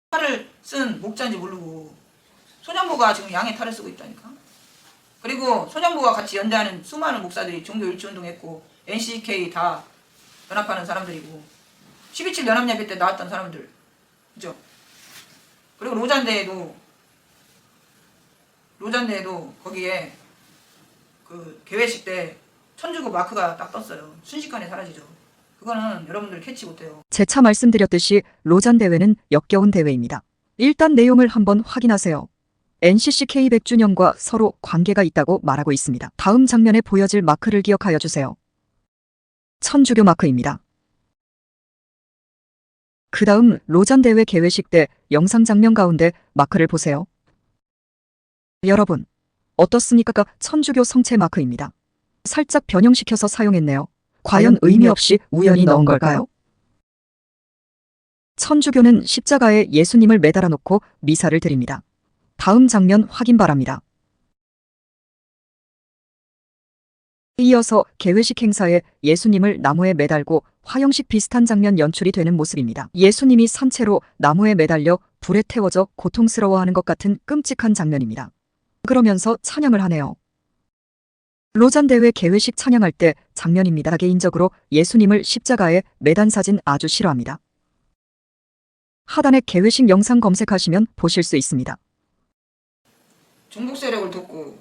탈을 쓴 목자인지 모르고 소년부가 지금 양의 탈을 쓰고 있다니까. 그리고 소년부와 같이 연대하는 수많은 목사들이 종교 일치운동했고 NCK 다 연합하는 사람들이고 12.7 연합예배 때 나왔던 사람들, 그죠? 그리고 로잔대에도 거기에 그 개회식 때 천주교 마크가 딱 떴어요. 순식간에 사라지죠. 그거는 여러분들 캐치 못해요. 재차 말씀드렸듯이 로잔 대회는 역겨운 대회입니다. 일단 내용을 한번 확인하세요. NCCK 100주년과 서로 관계가 있다고 말하고 있습니다. 다음 장면에 보여질 마크를 기억하여 주세요. 천주교 마크입니다. 그 다음 로잔 대회 개회식 때 영상 장면 가운데 마크를 보세요. 여러분, 어떻습니까? 천주교 성체 마크입니다. 살짝 변형시켜서 사용했네요. 과연 의미 없이 우연히 넣은 걸까요? 천주교는 십자가에 예수님을 매달아 놓고 미사를 드립니다. 다음 장면 확인 바랍니다. 이어서 개회식 행사에 예수님을 나무에 매달고 화형식 비슷한 장면 연출이 되는 모습입니다. 예수님이 산채로 나무에 매달려 불에 태워져 고통스러워하는 것 같은 끔찍한 장면입니다. 그러면서 찬양을 하네요. 로잔 대회 개회식 찬양할 때 장면입니다. 개인적으로 예수님을 십자가에 매단 사진 아주 싫어합니다. 하단에 개회식 영상 검색하시면 보실 수 있습니다. 종북 세력을 돕고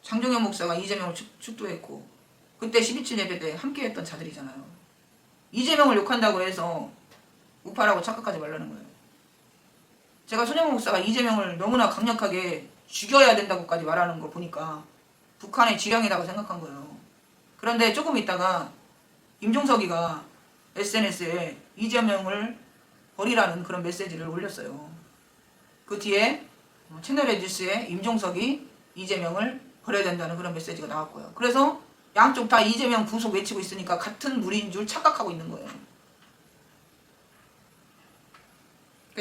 장종현 목사가 이재명을 축도했고 그때 12.7 예배 때 함께 했던 자들이잖아요. 이재명을 욕한다고 해서 우파라고 착각하지 말라는 거예요. 제가 손영무 목사가 이재명을 너무나 강력하게 죽여야 된다고까지 말하는 거 보니까 북한의 지령이라고 생각한 거예요. 그런데 조금 있다가 임종석이가 SNS에 이재명을 버리라는 그런 메시지를 올렸어요. 그 뒤에 채널의 뉴스에 임종석이 이재명을 버려야 된다는 그런 메시지가 나왔고요. 그래서 양쪽 다 이재명 구속 외치고 있으니까 같은 무리인 줄 착각하고 있는 거예요.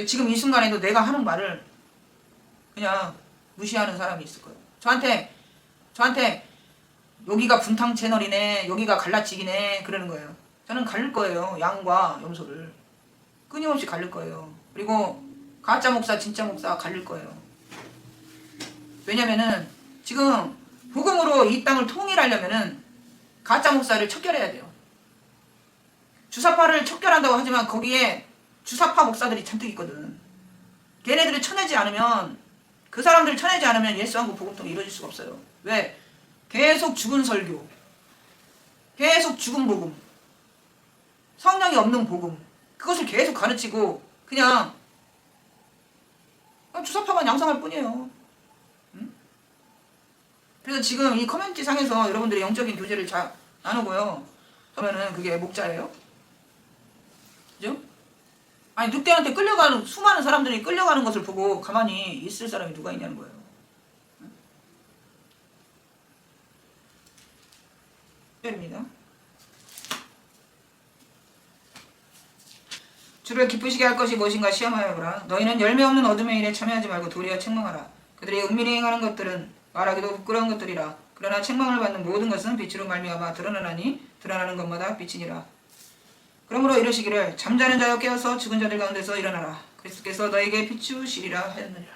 지금 이 순간에도 내가 하는 말을 그냥 무시하는 사람이 있을 거예요. 저한테 여기가 분탕 채널이네, 여기가 갈라치기네 그러는 거예요. 저는 가릴 거예요. 양과 염소를 끊임없이 가릴 거예요. 그리고 가짜 목사 진짜 목사 가릴 거예요. 왜냐면은 지금 복음으로 이 땅을 통일하려면은 가짜 목사를 척결해야 돼요. 주사파를 척결한다고 하지만 거기에 주사파 목사들이 잔뜩 있거든. 걔네들을 쳐내지 않으면, 그 사람들을 쳐내지 않으면 예수한국 복음통이 이루어질 수가 없어요. 왜? 계속 죽은 설교, 계속 죽은 복음, 성령이 없는 복음, 그것을 계속 가르치고 그냥 주사파만 양성할 뿐이에요. 응? 그래서 지금 이 커뮤니티 상에서 여러분들이 영적인 교제를 잘 나누고요. 그러면은 그게 목자예요? 그죠? 아니 늑대한테 끌려가는 수많은 사람들이 끌려가는 것을 보고 가만히 있을 사람이 누가 있냐는 거예요. 응? 입니다. 주를 기쁘시게 할 것이 무엇인가 시험하여 보라. 너희는 열매 없는 어둠의 일에 참여하지 말고 도리어 책망하라. 그들이 은밀히 행하는 것들은 말하기도 부끄러운 것들이라. 그러나 책망을 받는 모든 것은 빛으로 말미암아 드러나나니 드러나는 것마다 빛이니라. 그러므로 이르시기를 잠자는 자여 깨어서 죽은 자들 가운데서 일어나라. 그리스도께서 너에게 비추시리라 하였느니라.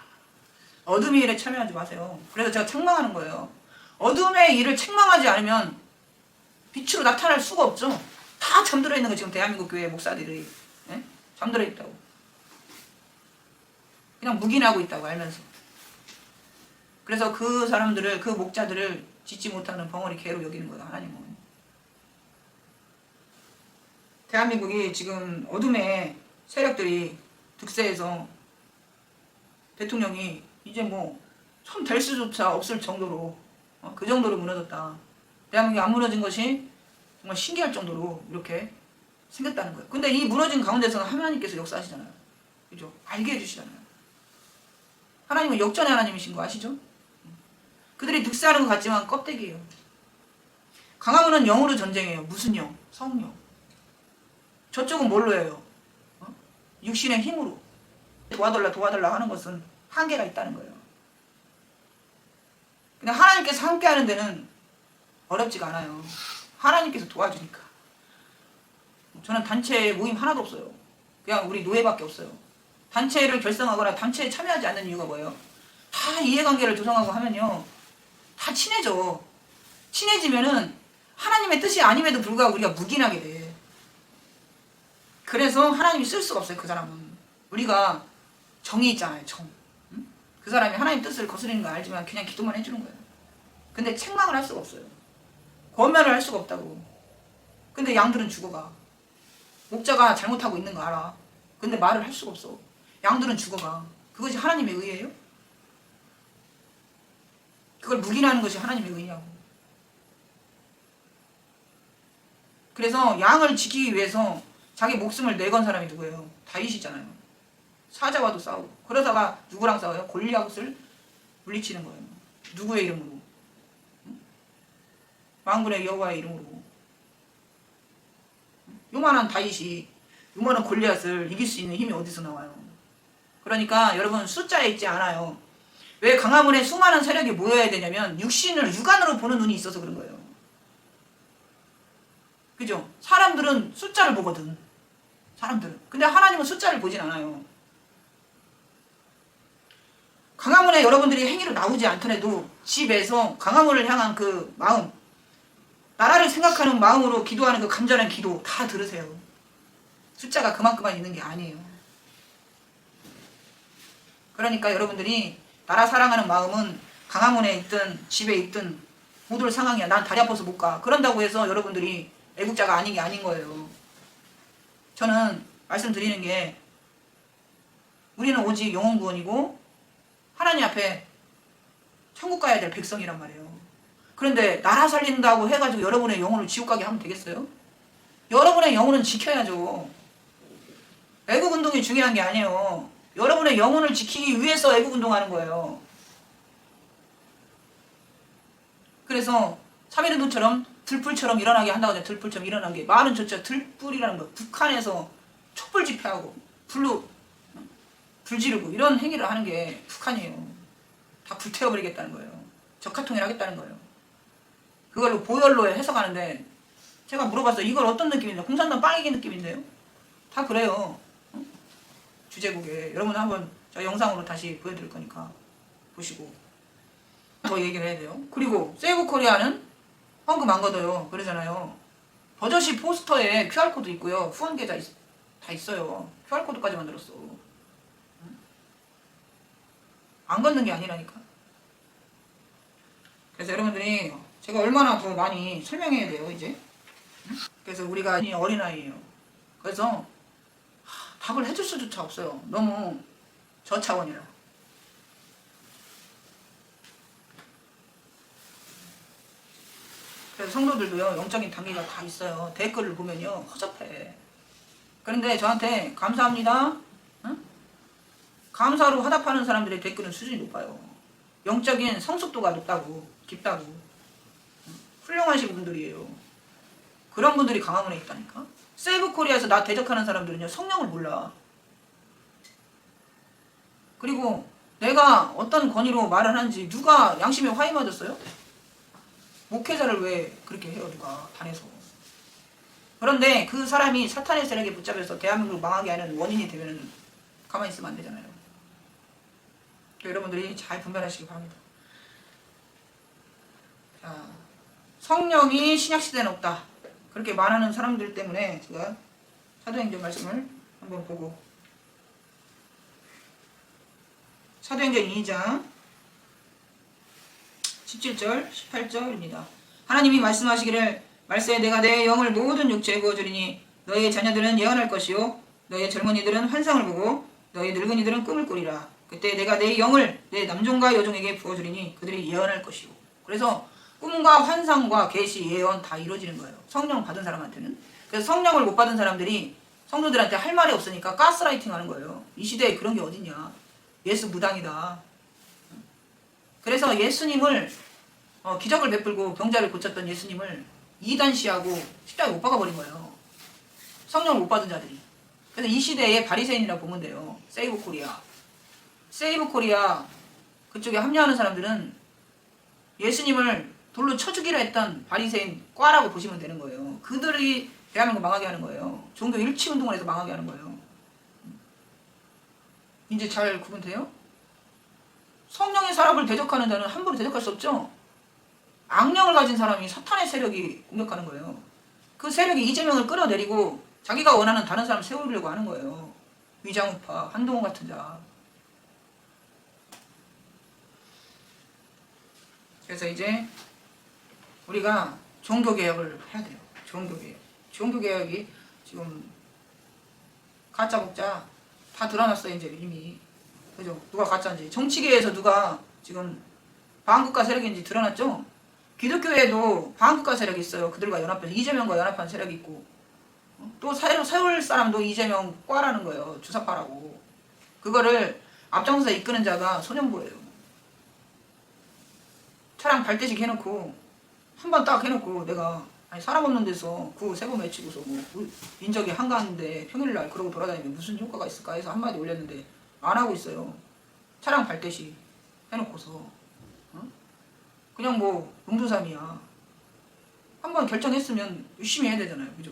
어둠의 일에 참여하지 마세요. 그래서 제가 책망하는 거예요. 어둠의 일을 책망하지 않으면 빛으로 나타날 수가 없죠. 다 잠들어 있는 거 지금 대한민국 교회 목사들이 잠들어 있다고. 그냥 묵인하고 있다고 알면서. 그래서 그 사람들을, 그 목자들을 짓지 못하는 벙어리 개로 여기는 거다, 하나님은. 대한민국이 지금 어둠의 세력들이 득세해서 대통령이 이제 뭐 손 댈 수조차 없을 정도로 그 정도로 무너졌다. 대한민국이 안 무너진 것이 정말 신기할 정도로 이렇게 생겼다는 거예요. 근데 이 무너진 가운데서는 하나님께서 역사하시잖아요. 그죠? 알게 해주시잖아요. 하나님은 역전의 하나님이신 거 아시죠? 그들이 득세하는 것 같지만 껍데기예요. 강화문은 영으로 전쟁해요. 무슨 영? 성령. 저쪽은 뭘로 해요? 육신의 힘으로. 도와달라 하는 것은 한계가 있다는 거예요. 근데 하나님께서 함께 하는 데는 어렵지가 않아요. 하나님께서 도와주니까. 저는 단체 모임 하나도 없어요. 그냥 우리 노예밖에 없어요. 단체를 결성하거나 단체에 참여하지 않는 이유가 뭐예요? 다 이해관계를 조성하고 하면요, 다 친해져. 친해지면은 하나님의 뜻이 아님에도 불구하고 우리가 묵인하게 돼. 그래서 하나님이 쓸 수가 없어요. 그 사람은. 우리가 정이 있잖아요. 정. 응? 그 사람이 하나님 뜻을 거스르는 거 알지만 그냥 기도만 해주는 거예요. 근데 책망을 할 수가 없어요. 권면을 할 수가 없다고. 근데 양들은 죽어가. 목자가 잘못하고 있는 거 알아. 근데 말을 할 수가 없어. 양들은 죽어가. 그것이 하나님의 의예요? 그걸 묵인하는 것이 하나님의 의냐고. 그래서 양을 지키기 위해서 자기 목숨을 내건 사람이 누구예요? 다윗이잖아요. 사자와도 싸우고. 그러다가 누구랑 싸워요? 골리앗을 물리치는 거예요. 누구의 이름으로? 만군의 여호와의 이름으로. 요만한 다윗이 요만한 골리앗을 이길 수 있는 힘이 어디서 나와요? 그러니까 여러분, 숫자에 있지 않아요. 왜 강화문에 수많은 세력이 모여야 되냐면 육신을 육안으로 보는 눈이 있어서 그런 거예요. 그죠? 사람들은 숫자를 보거든. 사람들은. 근데 하나님은 숫자를 보진 않아요. 강화문에 여러분들이 행위로 나오지 않더라도 집에서 강화문을 향한 그 마음, 나라를 생각하는 마음으로 기도하는 그 간절한 기도 다 들으세요. 숫자가 그만큼만 있는 게 아니에요. 그러니까 여러분들이 나라 사랑하는 마음은 강화문에 있든 집에 있든 못 올 상황이야. 난 다리 아파서 못 가. 그런다고 해서 여러분들이 애국자가 아닌 게 아닌 거예요. 저는 말씀드리는 게, 우리는 오직 영혼 구원이고 하나님 앞에 천국 가야 될 백성이란 말이에요. 그런데 나라 살린다고 해가지고 여러분의 영혼을 지옥 가게 하면 되겠어요? 여러분의 영혼은 지켜야죠. 애국운동이 중요한 게 아니에요. 여러분의 영혼을 지키기 위해서 애국운동하는 거예요. 그래서 3.1운동처럼 들불처럼 일어나게 한다고 하잖아요. 들불처럼 일어나게. 말은 좋죠. 들불이라는 거. 북한에서 촛불 집회하고 불로 불 지르고 이런 행위를 하는 게 북한이에요. 다 불태워버리겠다는 거예요. 적화통일 하겠다는 거예요. 그걸로 보혈로 해석하는데, 제가 물어봤어요. 이걸 어떤 느낌인데요? 공산당 빨갱이 느낌인데요? 다 그래요. 주제국에. 여러분 한번 저 영상으로 다시 보여드릴 거니까 보시고 더 얘기를 해야 돼요. 그리고 세이브 코리아는 헌금 안 걷어요. 그러잖아요. 버젓이 포스터에 QR코드 있고요. 후원 계좌 다 있어요. QR코드까지 만들었어. 안 걷는 게 아니라니까. 그래서 여러분들이 제가 얼마나 더 많이 설명해야 돼요, 이제. 그래서 우리가 어린아이예요. 그래서 답을 해줄 수조차 없어요. 너무 저차원이라. 그래서 성도들도요, 영적인 단계가 다 있어요. 댓글을 보면요, 허접해. 그런데 저한테 감사합니다, 응? 감사로 화답하는 사람들의 댓글은 수준이 높아요. 영적인 성숙도가 높다고, 깊다고. 훌륭하신 분들이에요. 그런 분들이 강화문에 있다니까. 세이브 코리아에서 나 대적하는 사람들은요, 성령을 몰라. 그리고 내가 어떤 권위로 말을 하는지 누가 양심에 화이 맞았어요? 목회자를 왜 그렇게 해요, 누가 단에서. 그런데 그 사람이 사탄의 세력에 붙잡혀서 대한민국을 망하게 하는 원인이 되면 가만히 있으면 안 되잖아요. 여러분들이 잘 분별하시기 바랍니다. 자, 성령이 신약시대는 없다, 그렇게 말하는 사람들 때문에 제가 사도행전 말씀을 한번 보고, 사도행전 2장 17절 18절입니다. 하나님이 말씀하시기를 말세에 내가 내 영을 모든 육체에 부어주리니 너의 자녀들은 예언할 것이요 너의 젊은이들은 환상을 보고 너의 늙은이들은 꿈을 꾸리라. 그때 내가 내 영을 내 남종과 여종에게 부어주리니 그들이 예언할 것이요. 그래서 꿈과 환상과 계시, 예언 다 이루어지는 거예요. 성령 받은 사람한테는. 그래서 성령을 못 받은 사람들이 성도들한테 할 말이 없으니까 가스라이팅 하는 거예요. 이 시대에 그런 게 어딨냐. 예수 무당이다. 그래서 예수님을 기적을 베풀고 병자를 고쳤던 예수님을 이단시하고 십자가에 못 박아버린 거예요. 성령을 못 받은 자들이. 그래서 이 시대에 바리새인이라고 보면 돼요. 세이브 코리아. 세이브 코리아 그쪽에 합류하는 사람들은 예수님을 돌로 쳐 죽이려 했던 바리새인 과라고 보시면 되는 거예요. 그들이 대한민국 망하게 하는 거예요. 종교 일치운동을 해서 망하게 하는 거예요. 이제 잘 구분돼요? 성령의 사람을 대적하는 자는 함부로 대적할 수 없죠? 악령을 가진 사람이 사탄의 세력이 공격하는 거예요. 그 세력이 이재명을 끌어내리고 자기가 원하는 다른 사람을 세우려고 하는 거예요. 위장우파, 한동훈 같은 자. 그래서 이제 우리가 종교개혁을 해야 돼요. 종교개혁. 종교개혁이 지금 가짜 복자 다 드러났어요. 이제 이미. 그죠? 누가 가짜인지. 정치계에서 누가 지금 반국가 세력인지 드러났죠? 기독교에도 반국가 세력이 있어요. 그들과 연합해서 이재명과 연합한 세력이 있고, 또 세울 사람도 이재명 과라는 거예요. 주사파라고. 그거를 앞장서서 이끄는 자가 소년부예요. 차량 발대식 해놓고 한 번 딱 해놓고 내가 아니 사람 없는 데서 구 세 번 외치고서 뭐 인적이 한가한데 평일날 그러고 돌아다니면 무슨 효과가 있을까 해서 한마디 올렸는데 안 하고 있어요. 차량 발대식 해놓고서 그냥 뭐 용두삼이야. 한번 결정했으면 열심히 해야 되잖아요. 그죠?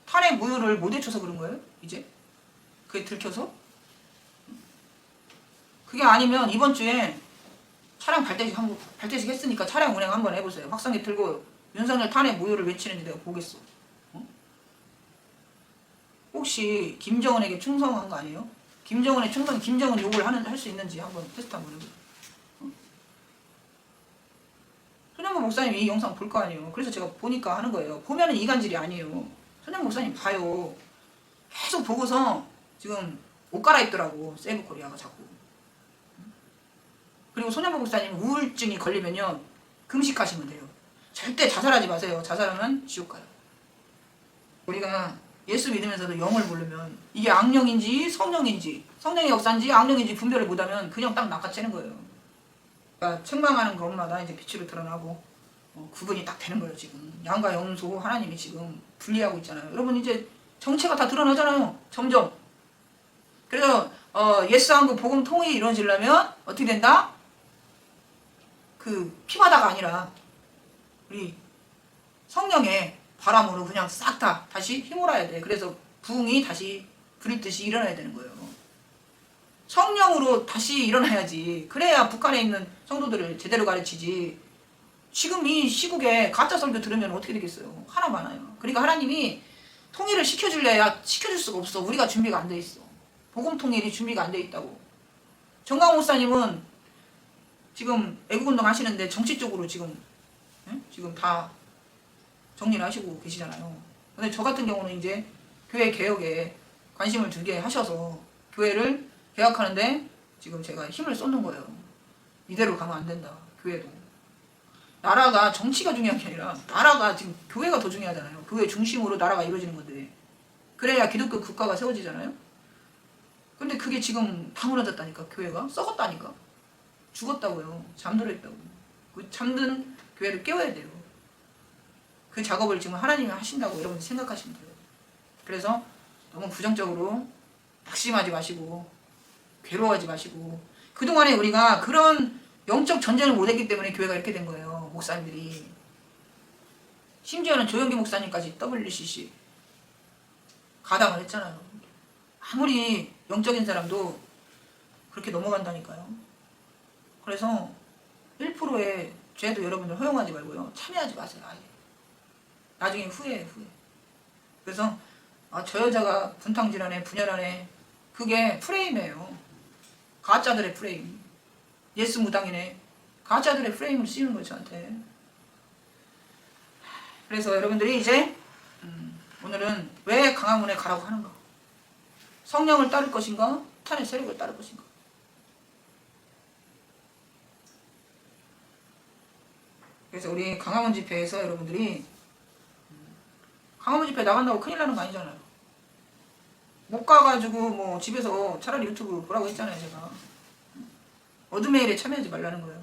탄핵 무효를 못 외쳐서 그런 거예요? 이제? 그게 들켜서? 그게 아니면 이번 주에 차량 발대식 했으니까 차량 운행 한번 해보세요. 확성기 들고 윤석열 탄핵 무효를 외치는지 내가 보겠어. 혹시 김정은에게 충성한 거 아니에요? 김정은의 충성, 김정은 욕을 할 수 있는지 한번 테스트 한번 해보세요. 손현보 목사님 이 영상 볼 거 아니에요. 그래서 제가 보니까 하는 거예요. 보면은 이간질이 아니에요. 손현보 목사님 봐요. 계속 보고서 지금 옷 갈아입더라고. 세이브코리아가 자꾸. 그리고 손현보 목사님 우울증이 걸리면요. 금식하시면 돼요. 절대 자살하지 마세요. 자살하면 지옥 가요. 우리가 예수 믿으면서도 영을 모르면 이게 악령인지 성령인지 성령의 역사인지 악령인지 분별을 못하면 그냥 딱 낚아채는 거예요. 그러니까 책망하는 것마다 이제 빛으로 드러나고 구분이 딱 되는 거예요. 지금 양과 염소 하나님이 지금 분리하고 있잖아요. 여러분 이제 정체가 다 드러나잖아요. 점점. 그래서 예수한국 복음 통일이 이루어지려면 어떻게 된다? 그 피바다가 아니라 우리 성령의 바람으로 그냥 싹 다 다시 휘몰아야 돼. 그래서 부흥이 다시 부릿듯이 일어나야 되는 거예요. 성령으로 다시 일어나야지. 그래야 북한에 있는 성도들을 제대로 가르치지. 지금 이 시국에 가짜 설교 들으면 어떻게 되겠어요? 하나 많아요. 그러니까 하나님이 통일을 시켜줄래야 시켜줄 수가 없어. 우리가 준비가 안 돼 있어. 복음 통일이 준비가 안 돼 있다고. 정강 목사님은 지금 애국운동 하시는데 정치 쪽으로 지금 다 정리를 하시고 계시잖아요. 근데 저 같은 경우는 이제 교회 개혁에 관심을 두게 하셔서 교회를 개혁하는데 지금 제가 힘을 쏟는 거예요. 이대로 가면 안 된다. 교회도. 나라가 정치가 중요한 게 아니라 나라가 지금 교회가 더 중요하잖아요. 교회 중심으로 나라가 이루어지는 건데 그래야 기독교 국가가 세워지잖아요. 근데 그게 지금 다 무너졌다니까. 교회가 썩었다니까. 죽었다고요. 잠들어 있다고. 그 잠든 교회를 깨워야 돼요. 그 작업을 지금 하나님이 하신다고 여러분이 생각하시면 돼요. 그래서 너무 부정적으로 낙심하지 마시고 괴로워하지 마시고 그동안에 우리가 그런 영적 전쟁을 못했기 때문에 교회가 이렇게 된 거예요. 목사님들이. 심지어는 조영기 목사님까지 WCC 가담을 했잖아요. 아무리 영적인 사람도 그렇게 넘어간다니까요. 그래서 1%의 죄도 여러분들 허용하지 말고요. 참여하지 마세요. 아예. 나중에 후회해요. 후회. 그래서 저 여자가 분탕질하네 분열하네 그게 프레임이에요. 가짜들의 프레임. 예수 무당이네. 가짜들의 프레임을 씌우는 거예요. 저한테. 그래서 여러분들이 이제 오늘은 왜 강화문에 가라고 하는가. 성령을 따를 것인가 탄의 세력을 따를 것인가. 그래서 우리 강화문 집회에서 여러분들이 강화문 집회 나간다고 큰일 나는 거 아니잖아요. 못 가가지고 뭐 집에서 차라리 유튜브 보라고 했잖아요. 제가 어둠의 일에 참여하지 말라는 거예요.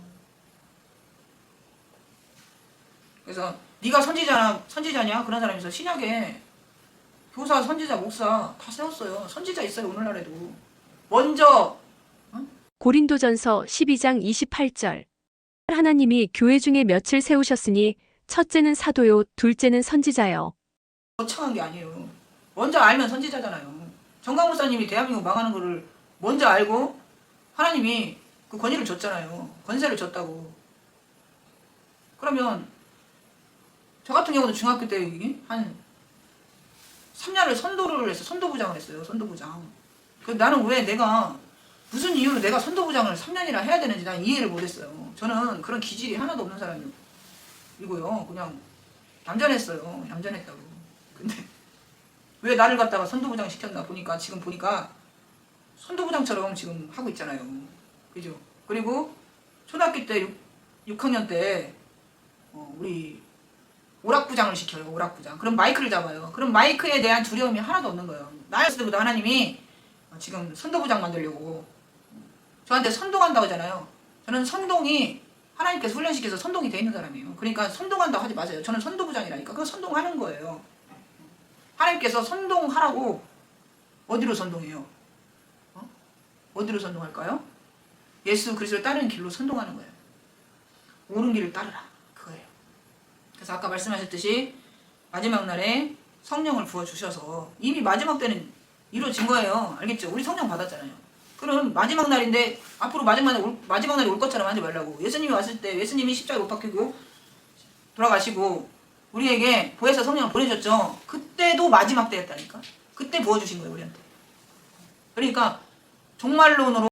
그래서 네가 선지자냐 그런 사람이 있어. 신약에 교사, 선지자, 목사 다 세웠어요. 선지자 있어요. 오늘날에도. 먼저 고린도전서 12장 28절. 하나님이 교회 중에 몇을 세우셨으니 첫째는 사도요 둘째는 선지자요. 거창한 게 아니에요. 먼저 알면 선지자잖아요. 정강 목사님이 대한민국 망하는 거를 먼저 알고 하나님이 그 권위를 줬잖아요. 권세를 줬다고. 그러면 저 같은 경우도 중학교 때 한 3년을 선도를 했어. 선도부장을 했어요. 선도부장. 그 나는 왜 내가 무슨 이유로 내가 선도부장을 3년이나 해야 되는지 난 이해를 못했어요. 저는 그런 기질이 하나도 없는 사람이고요. 그냥 얌전했어요. 얌전했다고. 근데 왜 나를 갖다가 선도부장 시켰나 보니까 지금 보니까 선도부장처럼 지금 하고 있잖아요. 그죠? 그리고 초등학교 때 6학년 때 우리 오락부장을 시켜요. 오락부장. 그럼 마이크를 잡아요. 그럼 마이크에 대한 두려움이 하나도 없는 거예요. 나였을 때부터 하나님이 지금 선도부장 만들려고 저한테 선동한다고 하잖아요. 저는 선동이 하나님께서 훈련시켜서 선동이 돼 있는 사람이에요. 그러니까 선동한다고 하지 마세요. 저는 선도부장이라니까. 그거 선동하는 거예요. 하나님께서 선동하라고 어디로 선동해요? 어디로 선동할까요? 예수 그리스도를 따르는 길로 선동하는 거예요. 옳은 길을 따르라. 그거예요. 그래서 아까 말씀하셨듯이 마지막 날에 성령을 부어주셔서 이미 마지막 때는 이루어진 거예요. 알겠죠? 우리 성령 받았잖아요. 그럼 마지막 날인데 앞으로 마지막 날이 올 것처럼 하지 말라고. 예수님이 왔을 때 예수님이 십자가에 못 박히고 돌아가시고 우리에게 보혜사 성령을 보내줬죠. 그때도 마지막 때였다니까. 그때 부어주신 거예요. 우리한테. 그러니까 종말론으로